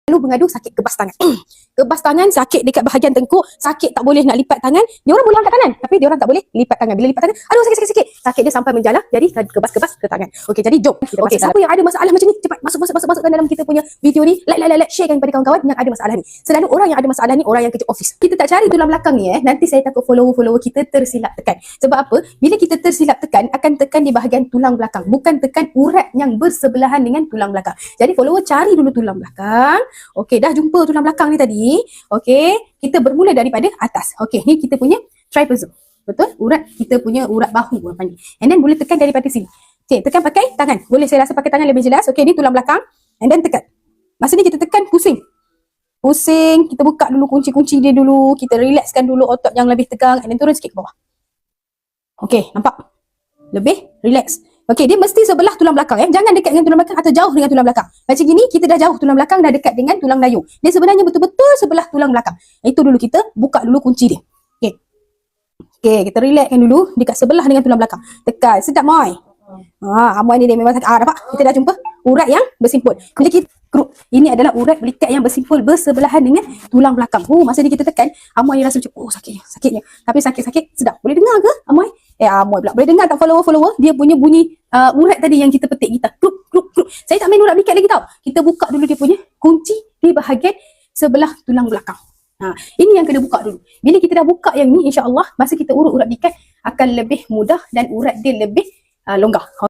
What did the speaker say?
Lalu mengadu sakit kebas tangan. Kebas tangan, sakit dekat bahagian tengkuk, sakit tak boleh nak lipat tangan. Dia orang boleh angkat tangan, tapi dia orang tak boleh lipat tangan. Bila lipat tangan, aduh sakit. Sakit dia sampai menjalar, jadi kebas-kebas ke tangan. Okey, jadi jom. Okey, siapa yang ada masalah macam ni, cepat masukkan dalam kita punya video ni. Like, sharekan kepada kawan-kawan yang ada masalah ni. Selalu orang yang ada masalah ni, orang yang kerja office. Kita tak cari tulang belakang ni nanti saya takut follower kita tersilap tekan. Sebab apa? Bila kita tersilap tekan, akan tekan di bahagian tulang belakang, bukan tekan urat yang bersebelahan dengan tulang belakang. Jadi follower cari dulu tulang belakang. Okey, dah jumpa tulang belakang ni tadi. Okey, kita bermula daripada atas. Okey, ni kita punya trapeze. Betul? Urat kita punya urat bahu orang panggil. And then boleh tekan daripada sini. Okey, tekan pakai tangan. Boleh saya rasa pakai tangan lebih jelas. Okey, ni tulang belakang. And then tekan. Masa ni kita tekan pusing. Kita buka dulu kunci-kunci dia dulu. Kita relaxkan dulu otot yang lebih tegang. And then turun sikit ke bawah. Okey, nampak? Lebih relax. Okey, dia mesti sebelah tulang belakang Jangan dekat dengan tulang belakang atau jauh dengan tulang belakang. Macam gini, kita dah jauh tulang belakang, dah dekat dengan tulang dayung. Dia sebenarnya betul-betul sebelah tulang belakang. Itu dulu kita buka dulu kunci dia. Okey. Okey, kita relaxkan dulu dekat sebelah dengan tulang belakang. Tekan, sedap Moy. Amoy ni dia memang sakit. Nampak? Kita dah jumpa urat yang bersimpul. Bila kita ini adalah urat belikat yang bersimpul bersebelahan dengan tulang belakang. Masa ni kita tekan, Amoy ni rasa macam sakitnya. Tapi sakit sedap. Boleh dengar ke Amoy? Amoy pula. Boleh dengar tak follower? Dia punya bunyi urat tadi yang kita petik kita. Kruk. Saya tak main urat belikat lagi tau. Kita buka dulu dia punya kunci di bahagian sebelah tulang belakang. Ini yang kena buka dulu. Bila kita dah buka yang ni, insya-Allah masa kita urut urat belikat akan lebih mudah dan urat dia lebih longgar.